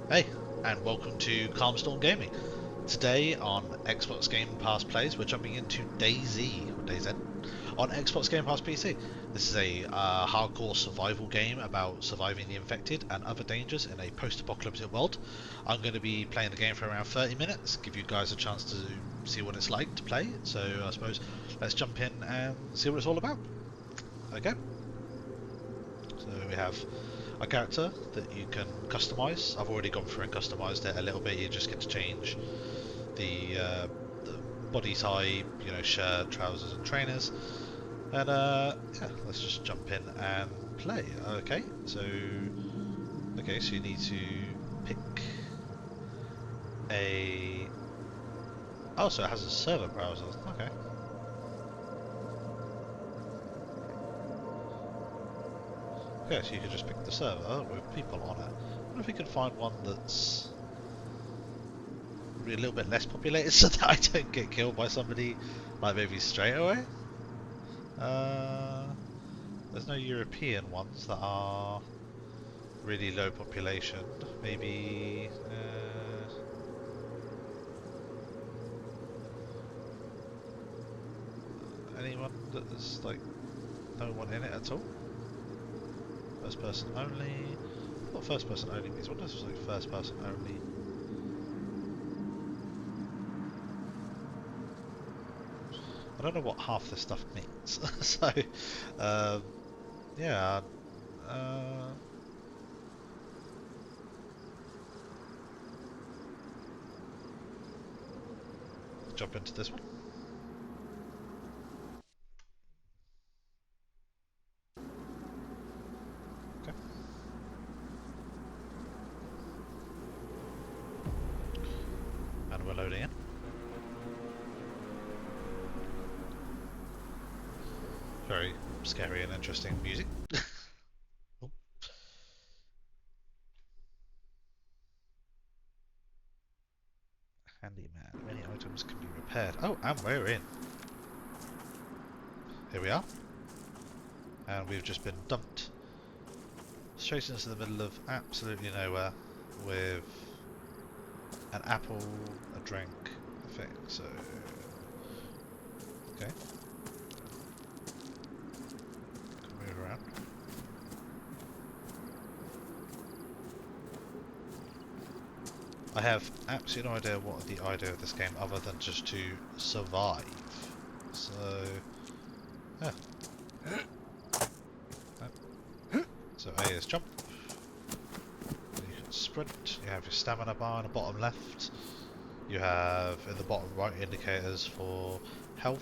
Hey, and welcome to Calm Storm Gaming. Today on Xbox Game Pass Plays, we're jumping into DayZ, or DayZ, on Xbox Game Pass PC. This is a hardcore survival game about surviving the infected and other dangers in a post-apocalyptic world. I'm going to be playing the game for around 30 minutes, give you guys a chance to see what it's like to play. So I suppose let's jump in and see what it's all about. Okay, so we have a character that you can customize. I've already gone through and customized it a little bit. You just get to change the body type, shirt, trousers, and trainers. And yeah, let's just jump in and play. So you need to pick a. Oh, so it has a server browser. Okay. Okay, so you can just pick the server with people on it. I wonder if we can find one that's a little bit less populated so that I don't get killed by somebody, like maybe straight away. Uh, there's no European ones that are really low population. Maybe anyone that's like no one in it at all. First person only. What first person only means? What does like first person only? I don't know what half this stuff means. So um, yeah. Uh, jump into this one. Okay. And we're loading in. Very scary and interesting music. Oh, handyman. Many items can be repaired. Oh, and we're in. Here we are. And we've just been dumped straight into the middle of absolutely nowhere with an apple, a drink, a thing. So, okay. Can move around. I have absolutely no idea what the idea of this game other than just to survive. So, yeah. So A is jump. You can sprint. You have your stamina bar in the bottom left. You have in the bottom right indicators for health.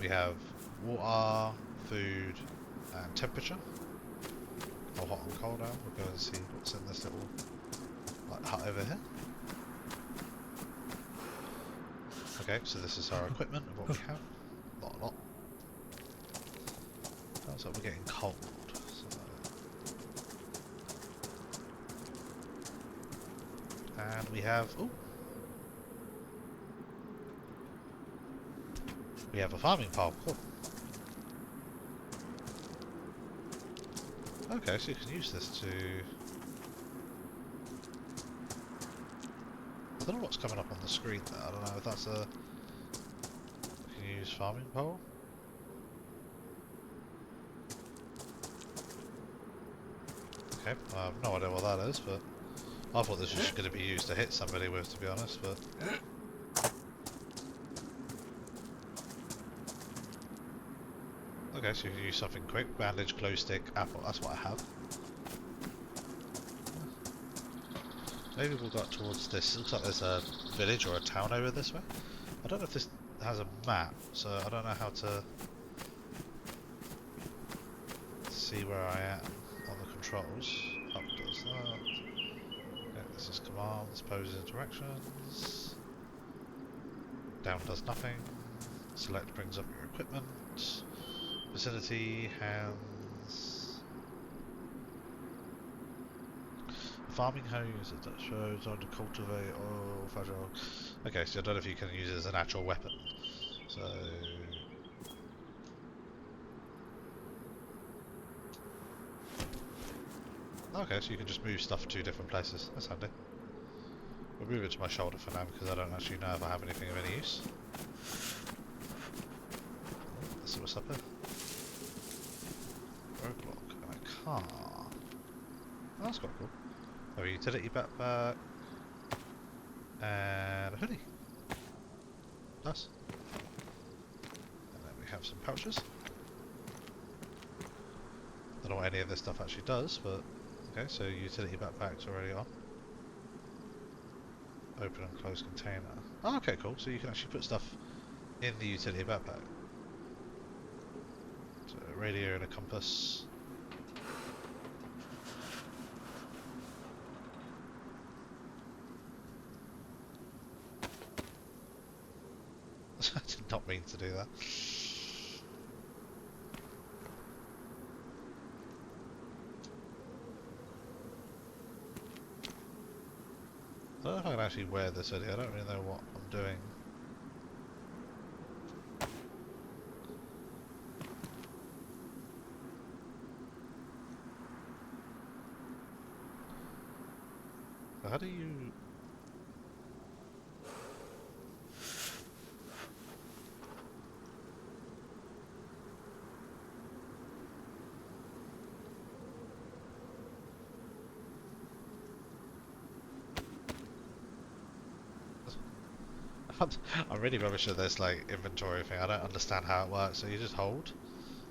We have water, food, and temperature. How hot and cold I am. We'll go and see what's in this little hut over here. Okay, so this is our equipment of what we have. Not a lot. Sounds like we're getting cold. So. And we have... Ooh! We have a farming pole. Cool. Okay, so you can use this to... I don't know what's coming up on the screen there. I don't know if that's a... You can use farming pole? Okay, I have no idea what that is, but... I thought this was just going to be used to hit somebody with, to be honest, but... Okay, so you can use something quick. Bandage, glow stick, apple. That's what I have. Maybe we'll go up towards this. It looks like there's a village or a town over this way. I don't know if this has a map, so I don't know how to see where I am on the controls. Up does that. Okay, this is commands, poses, interactions. Down does nothing. Select brings up your equipment. Vicinity, hands. Farming hose that shows how to cultivate oil, fragile. Okay, so I don't know if you can use it as an actual weapon. So. Okay, so you can just move stuff to different places. That's handy. We'll move it to my shoulder for now because I don't actually know if I have anything of any use. Let's see what's up here. Roadblock and a car. Oh, that's quite cool. A utility backpack and a hoodie. Nice. And then we have some pouches. I don't know what any of this stuff actually does, but okay, so utility backpack's already on. Open and close container. Oh, okay, cool. So you can actually put stuff in the utility backpack. So a radio and a compass. I did not mean to do that. I don't know if I can actually wear this hoodie. I don't really know what I'm doing. How do you... I'm really rubbish at this like inventory thing. I don't understand how it works. So you just hold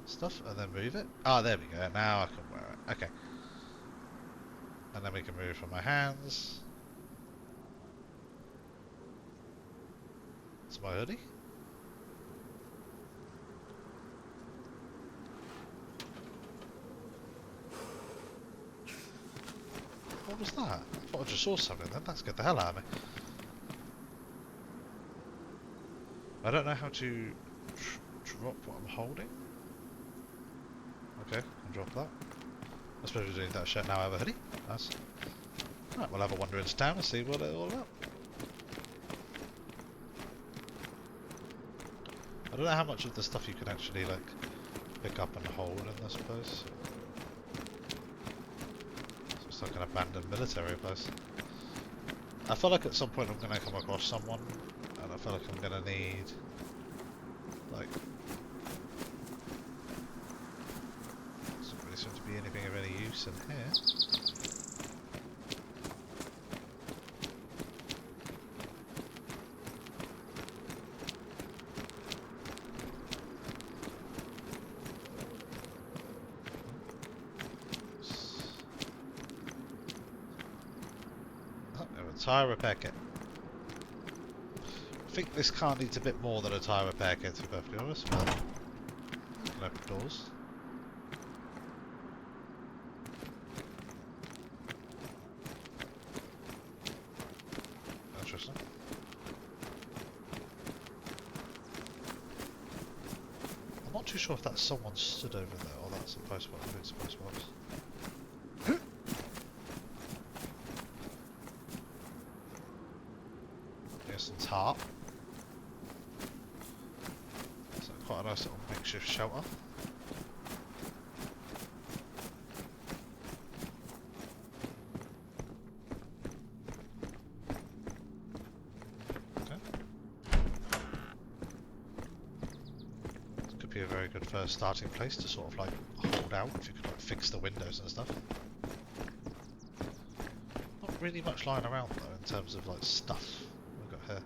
stuff and then move it. Oh, there we go. Now I can wear it. Okay. And then we can move from my hands. It's my hoodie. What was that? I thought I just saw something then. That scared the hell out of me. I don't know how to drop what I'm holding. Okay, I'll drop that. I suppose we're doing that shirt now. I have a hoodie. Nice. Right, we'll have a wander into town and see what it's all about. I don't know how much of the stuff you can actually like pick up and hold in, I suppose. So it's like an abandoned military place. I feel like at some point I'm going to come across someone, and I feel like I'm going to need like... Doesn't really seem to be anything of any use in here. Tyre repair kit. I think this car needs a bit more than a tyre repair kit, to be perfectly honest, but you can open doors. Interesting. I'm not too sure if that's someone stood over there or that's a postbox. I think it's a postbox. Tarp. So quite a nice little makeshift shelter. Okay. This could be a very good first starting place to sort of like hold out if you could like fix the windows and stuff. Not really much lying around though in terms of like stuff. We've got here.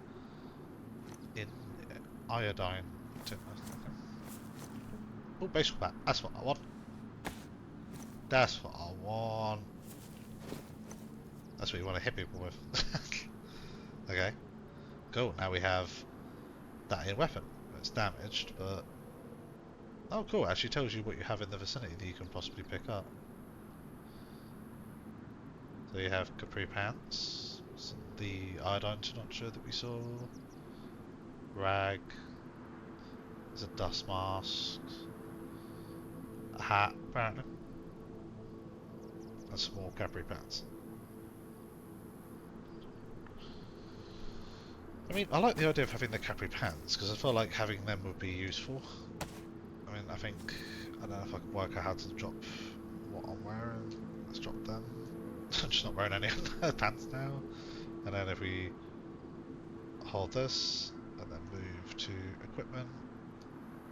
In iodine tin. Okay. Oh, baseball bat. That's what I want. That's what I want. That's what you want to hit people with. Okay. Cool. Now we have that in weapon. It's damaged, but... Oh, cool. It actually tells you what you have in the vicinity that you can possibly pick up. So you have capri pants. The iodine notcher that we saw. Rag. There's a dust mask. A hat, apparently. And some more capri pants. I mean, I like the idea of having the capri pants because I feel like having them would be useful. I mean, I don't know if I can work out how to drop what I'm wearing. Let's drop done. I'm just not wearing any pants now. And then if we hold this and then move to equipment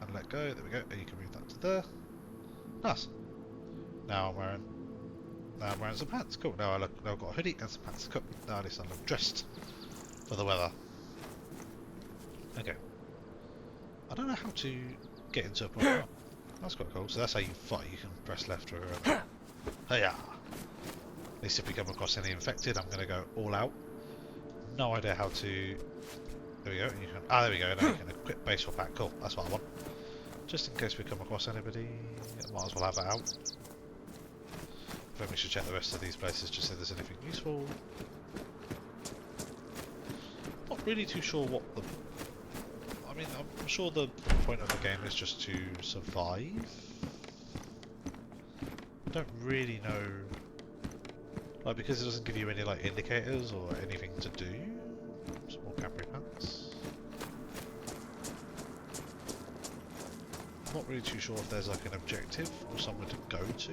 and let go, there we go. And you can move that to there. Nice. Now I'm wearing some pants. Cool. Now I've got a hoodie and some pants. Cool. Now at least I look dressed for the weather. Okay. I don't know how to get into a point. Oh, that's quite cool. So that's how you fight. You can press left or right. Hiya! At least if we come across any infected, I'm going to go all out. No idea how to. There we go. You can, there we go. Now you can equip base swap pack. Cool. That's what I want. Just in case we come across anybody, might as well have it out. I think we should check the rest of these places just if there's anything useful. Not really too sure what the. I mean, I'm sure the point of the game is just to survive. I don't really know, like, because it doesn't give you any like indicators or anything to do. Some more Capri pants. I'm not really too sure if there's like an objective or somewhere to go to.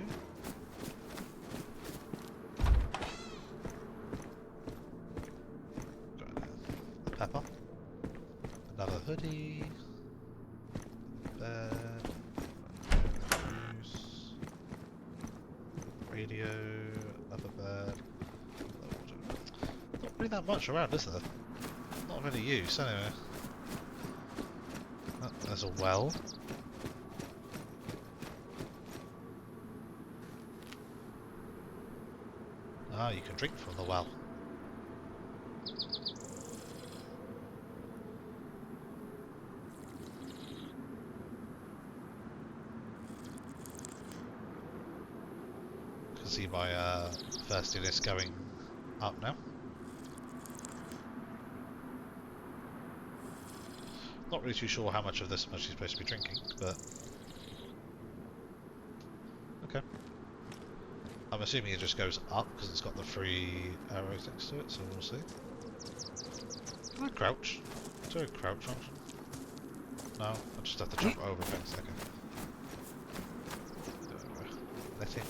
Pepper. Another hoodie. Bed. News. Radio. Another bed. Not really that much around, is there? Not of any use, anyway. Oh, there's a well. Ah, you can drink from the well. See my thirstiness going up now. Not really too sure how much of this I'm actually supposed to be drinking, but okay. I'm assuming it just goes up because it's got the 3 arrows next to it, so we'll see. Can I crouch? Is there a crouch function? No, I just have to jump over things. Okay. Letting.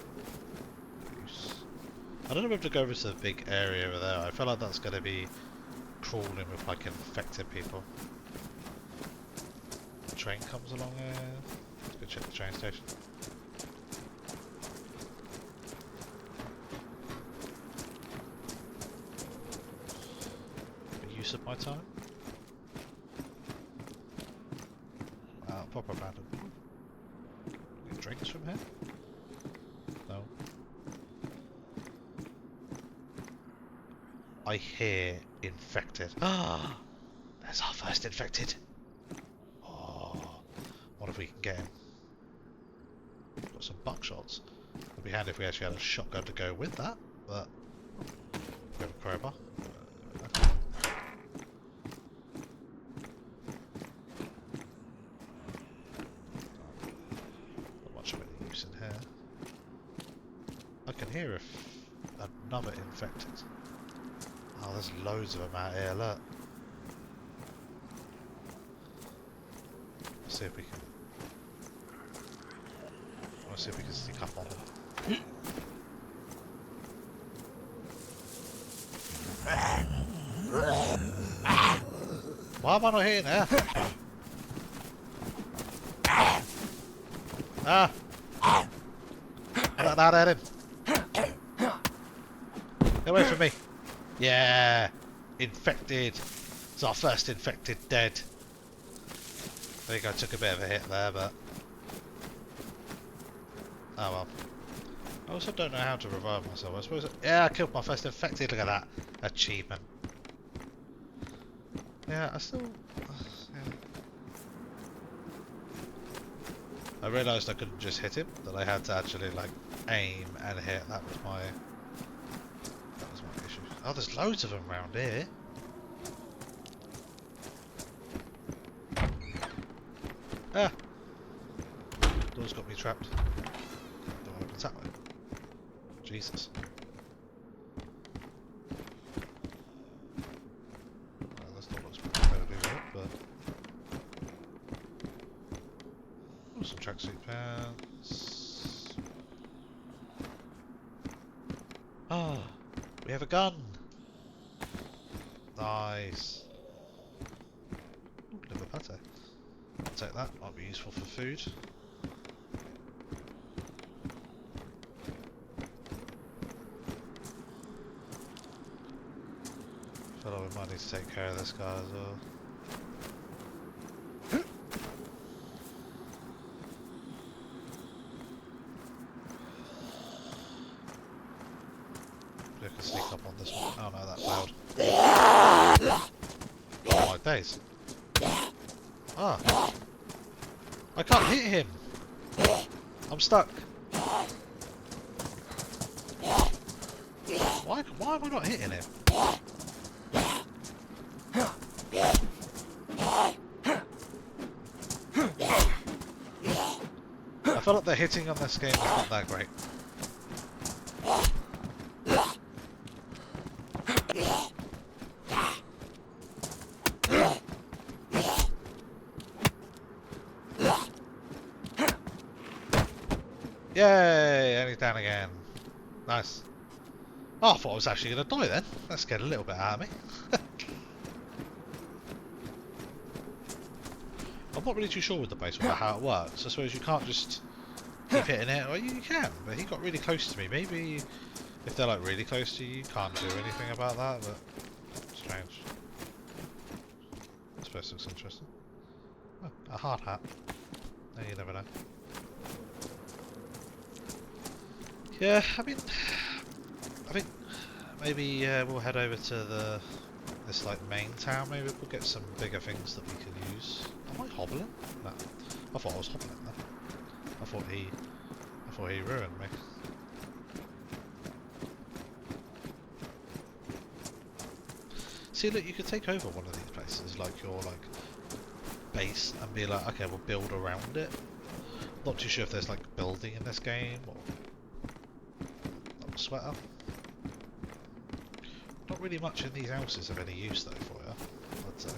I don't know if to go over to the big area over there. I feel like that's going to be crawling with like infected people. The train comes along here. Let's go check the train station. The use of my time. Proper random. Get drinks from here? No. I hear infected. Ah, there's our first infected. Oh, what if we can get him? Got some buckshots. It'd be handy if we actually had a shotgun to go with that, but we have a crowbar. Not much of any use in here. I can hear if another infected. Oh, there's loads of them out here, look. Let's see if we can... Let's see if we can sneak up on them. Why am I not hitting her? Ah! Not at him. Get away from me. Yeah, infected. It's our first infected dead. I think I took a bit of a hit there, but oh well. I also don't know how to revive myself. I suppose. Yeah, I killed my first infected. Look at that achievement. Yeah, I still. Yeah. I realised I couldn't just hit him. That I had to actually like aim and hit. That was my issue. Oh, there's loads of them around here. Ah! Door's got me trapped. Don't want to open that way. Jesus. Well, this door looks incredibly weird, but... Oh, some tracksuit pants. Oh, we have a gun. Nice. Ooh, liver pate. I'll take that. Might be useful for food. Feel like we might need to take care of this guy as well. I can sneak up on this one. Oh no, that failed. Oh my days. Ah. I can't hit him. I'm stuck. Why am I not hitting him? I feel like the hitting on this game is not that great. Yay! And he's down again. Nice. Oh, I thought I was actually going to die then. That scared a little bit out of me. I'm not really too sure with the base about how it works. I suppose you can't just keep hitting it. Well, you can, but he got really close to me. Maybe if they're like really close to you, you can't do anything about that, but strange. This place looks interesting. Oh, a hard hat. No, you never know. Yeah, I think maybe we'll head over to this like main town. Maybe we'll get some bigger things that we can use. Am I hobbling? No, I thought I was hobbling then. I thought he ruined me. See, look, you could take over one of these places, like your base, and be like, okay, we'll build around it. Not too sure if there's like building in this game or sweater. Not really much in these houses of any use though for you, I'd say.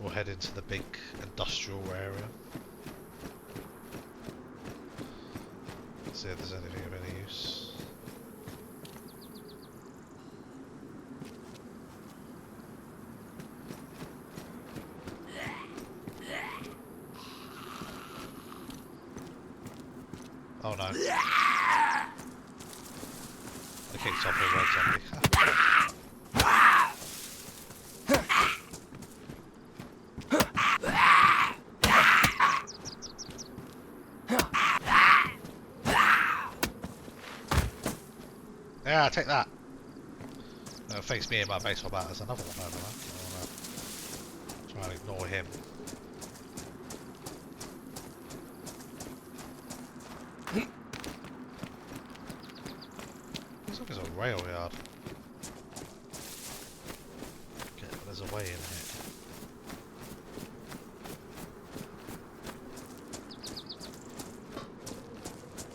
We'll head into the big industrial area. See if there's anything of any use. Oh no. I kicked off a red zombie. Yeah, take that. Face me in my baseball bat. There's another one over there. I wanna try and ignore him. Looks like there's a rail yard. Okay, but there's a way in here.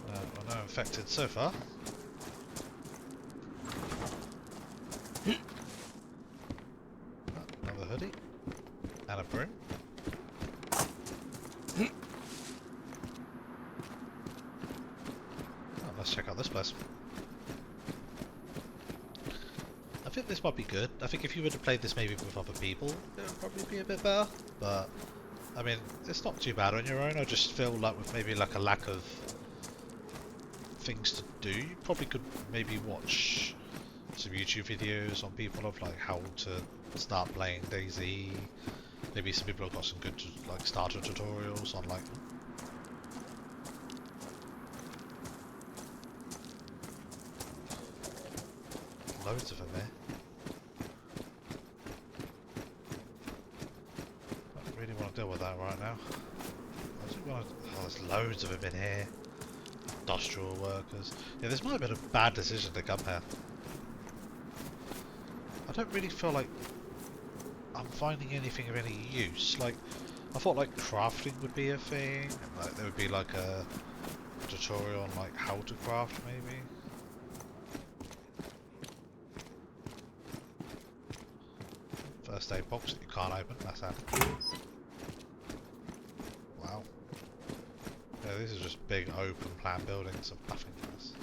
Well, no infected so far. Another hoodie. And a broom. Oh, let's check out this place. I think this might be good. I think if you were to play this maybe with other people, it would probably be a bit better. But, I mean, it's not too bad on your own. I just feel like with maybe like a lack of things to do, you probably could maybe watch some YouTube videos on people of like how to start playing DayZ. Maybe some people have got some good like starter tutorials on like loads of them there. I don't really want to deal with that right now. I just want to, oh, there's loads of them in here. Industrial workers. Yeah, this might have been a bad decision to come here. I don't really feel like I'm finding anything of any use. Like, I thought like crafting would be a thing, and like there would be like a tutorial on like how to craft maybe. First aid box that you can't open. That's how. Wow. Yeah, these are just big open plan buildings of nothingness.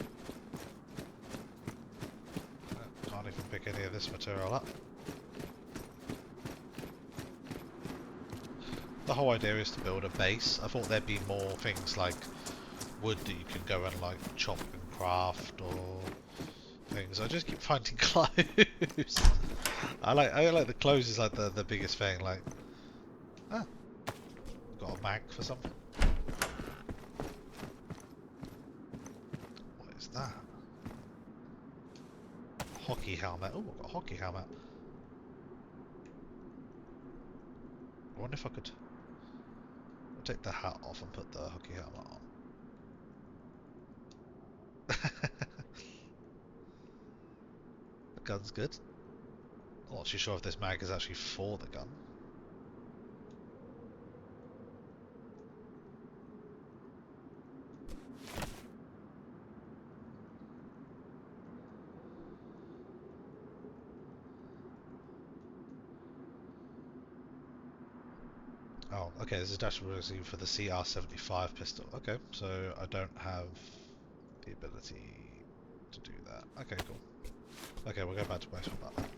Can't even pick any of this material up. The whole idea is to build a base. I thought there'd be more things like wood that you can go and like chop and craft or things. I just keep finding clothes. I like the clothes is like the biggest thing. Like, ah, got a mag for something. What is that? Hockey helmet. Oh, I've got a hockey helmet. I wonder if I could. I'll take the hat off and put the hockey helmet on. The gun's good. I'm not too sure if this mag is actually for the gun. Oh, okay, this is dashboard for the CR75 pistol. Okay, so I don't have the ability to do that. Okay, cool. Okay, we'll go back to base with that then.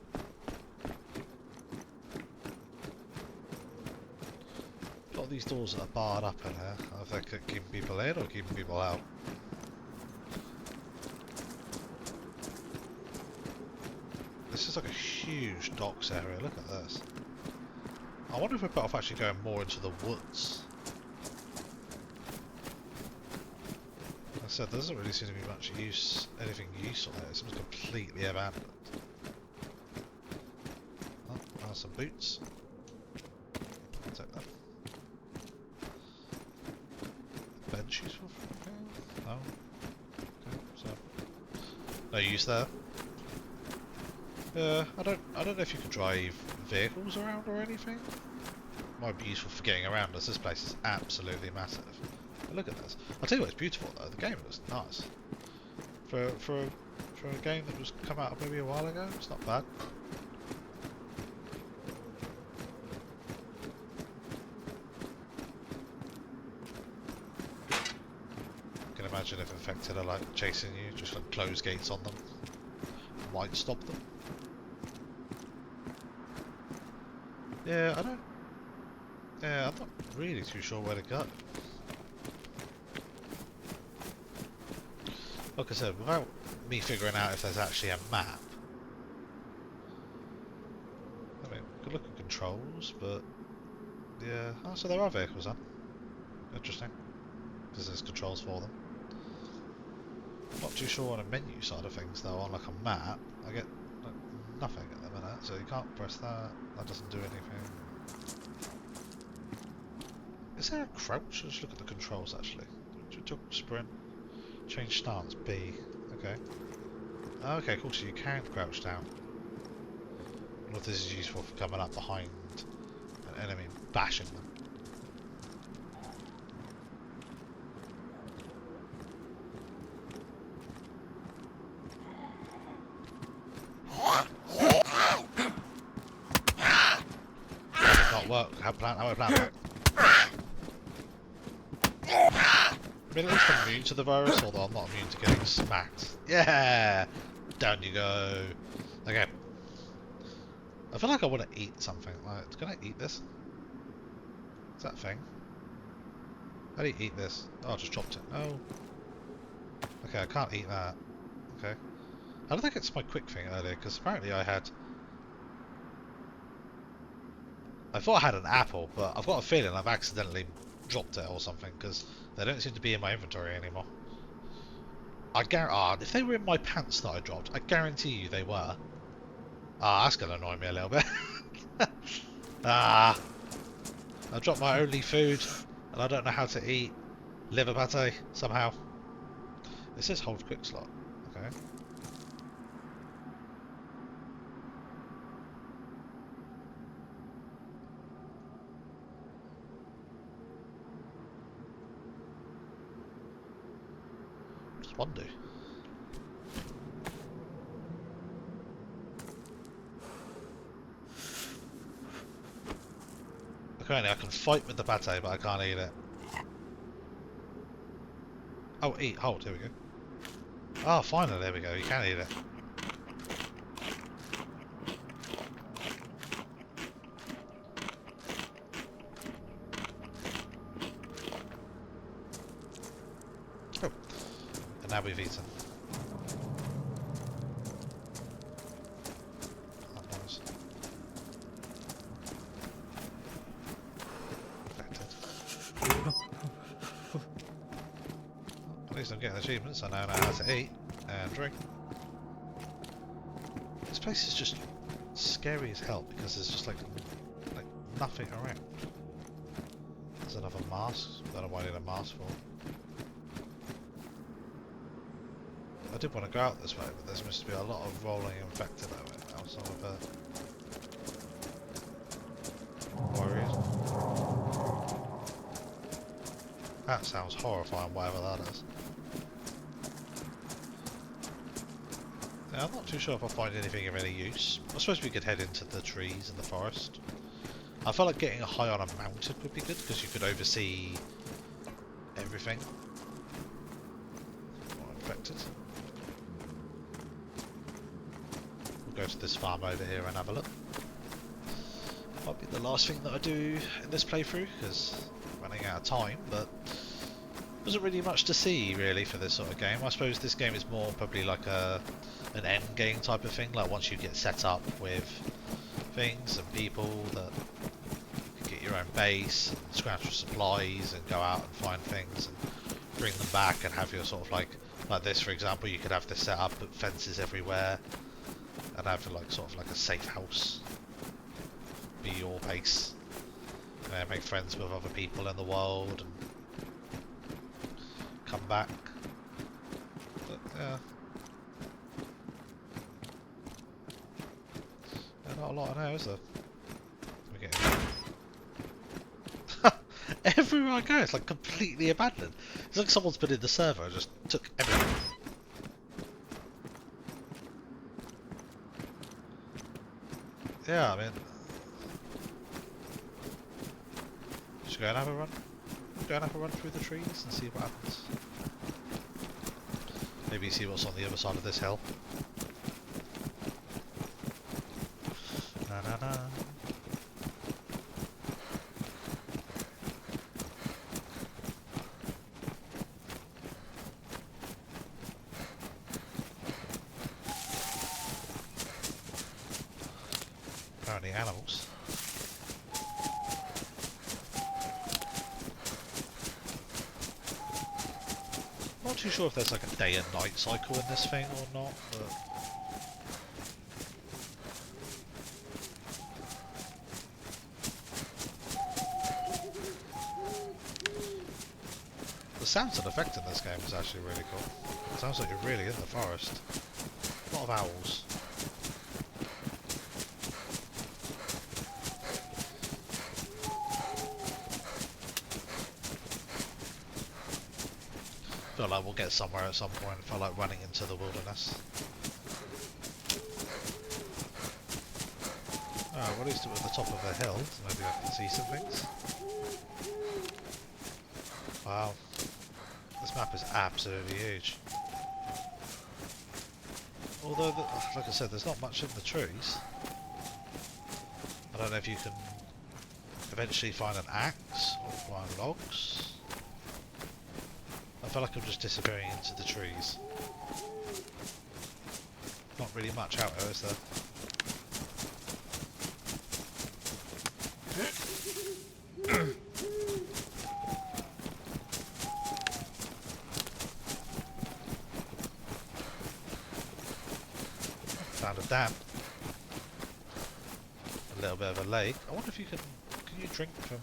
A lot of these doors are barred up in here. I don't know if they're keeping people in or keeping people out. This is like a huge docks area, look at this. I wonder if we're better off actually going more into the woods. Like I said, there doesn't really seem to be much use, anything useful here. It seems completely abandoned. Oh, there's some boots. I'll take that. Bench useful for anything? No. Okay, so no use there. I don't know if you can drive vehicles around or anything. Might be useful for getting around as this place is absolutely massive. But look at this. I'll tell you what, it's beautiful though. The game looks nice. For a game that was come out maybe a while ago, it's not bad. I can imagine if infected are like chasing you, just like close gates on them. Might stop them. Yeah, I don't. Yeah, I'm not really too sure where to go. Like I said, without me figuring out if there's actually a map. I mean, we could look at controls, but yeah. Oh, so there are vehicles then. Interesting. Because there's controls for them. Not too sure on a menu side of things though. On like a map, I get like, nothing at the minute, so you can't press that. That doesn't do anything. Is there a crouch? Let's look at the controls actually. Sprint. Change stance, B. Okay. Okay, cool, so you can crouch down. I wonder if this is useful for coming up behind an enemy and bashing them. That did not work. How I plan that? I mean, at least I'm immune to the virus, although I'm not immune to getting smacked. Yeah! Down you go. Okay. I feel like I want to eat something. Like, can I eat this? Is that a thing? How do you eat this? Oh, I just chopped it. No. Okay, I can't eat that. Okay. How did I get to my quick thing earlier? Because apparently I had... I thought I had an apple, but I've got a feeling I've accidentally dropped it or something, because they don't seem to be in my inventory anymore. I guarantee, if they were in my pants that I dropped, I guarantee you they were. Ah, that's gonna annoy me a little bit. Ah, I dropped my only food, and I don't know how to eat liver pate somehow. It says hold quick slot. Okay. What does one do? Apparently I can fight with the pate, but I can't eat it. Oh, eat, hold, here we go. Oh, finally, there we go, you can eat it. Oh, and now we've eaten. Oh, nice. At least I'm getting achievements. I now know how to eat and drink. This place is just scary as hell because there's just like nothing around. There's another mask. I don't know what I need a mask for. I did want to go out this way, but there seems to be a lot of rolling infected out now, so I'm worried. That sounds horrifying, whatever that is. Now, I'm not too sure if I'll find anything of any use. I suppose we could head into the trees in the forest. I felt like getting high on a mountain would be good, because you could oversee everything. Not infected. We'll go to this farm over here and have a look. Might be the last thing that I do in this playthrough, because I'm running out of time, but wasn't really much to see really for this sort of game. I suppose this game is more probably like an end game type of thing, like once you get set up with things and people that you get your own base and scrounge for supplies and go out and find things and bring them back and have your sort of like this for example, you could have this set up, put fences everywhere and have like sort of like a safe house be your base, and make friends with other people in the world and come back. But, yeah. Not a lot of now, is there? We're getting... Everywhere I go, it's like completely abandoned. It's like someone's been in the server and just took everything. Yeah, I mean... Just go and have a run. Go and have a run through the trees and see what happens. Maybe see what's on the other side of this hill. Na-na-na. Apparently animals. Not too sure if there's like a day and night cycle in this thing or not, but... The sounds and effect in this game is actually really cool. It sounds like you're really in the forest. A lot of owls. Feel like we'll get somewhere at some point. I feel like running into the wilderness. Alright, well, at least we're at the top of a hill, so maybe I can see some things. Wow. This map is absolutely huge. Although, like I said, there's not much in the trees. I don't know if you can eventually find an axe or find logs. I feel like I'm just disappearing into the trees. Not really much out there, is there? Found a dam. A little bit of a lake. I wonder if you can you drink from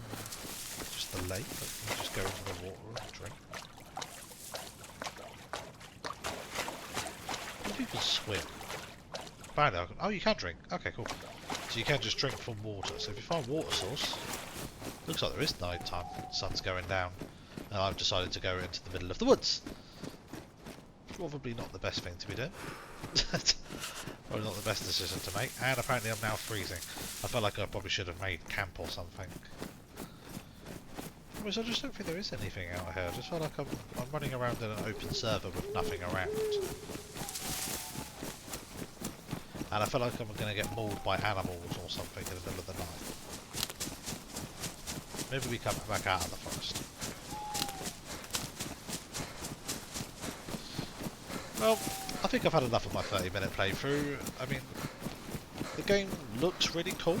just the lake? Or can you just go into the water and drink? If you can swim. Apparently I can, oh, you can drink. Okay, cool. So you can just drink from water. So if you find water source, looks like there is night time. Sun's going down, and I've decided to go into the middle of the woods. Probably not the best thing to be doing. Probably not the best decision to make. And apparently I'm now freezing. I felt like I probably should have made camp or something. I just don't think there is anything out here. I just feel like I'm running around in an open server with nothing around. And I feel like I'm going to get mauled by animals or something in the middle of the night. Maybe we come back out of the forest. Well, I think I've had enough of my 30-minute playthrough. I mean, the game looks really cool.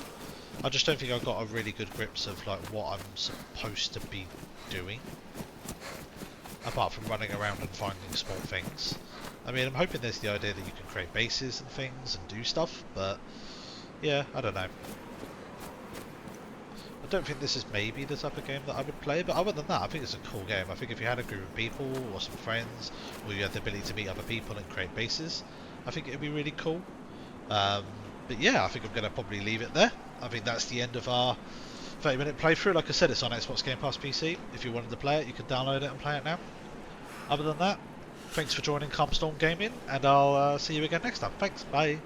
I just don't think I've got a really good grips of like what I'm supposed to be doing. Apart from running around and finding small things. I mean, I'm hoping there's the idea that you can create bases and things and do stuff, but yeah, I don't know. I don't think this is maybe the type of game that I would play, but other than that, I think it's a cool game. I think if you had a group of people or some friends, or you had the ability to meet other people and create bases, I think it would be really cool. But yeah, I think I'm going to probably leave it there. I think that's the end of our 30-minute playthrough. Like I said, it's on Xbox Game Pass PC. If you wanted to play it, you can download it and play it now. Other than that, thanks for joining Calm Storm Gaming, and I'll see you again next time. Thanks, bye.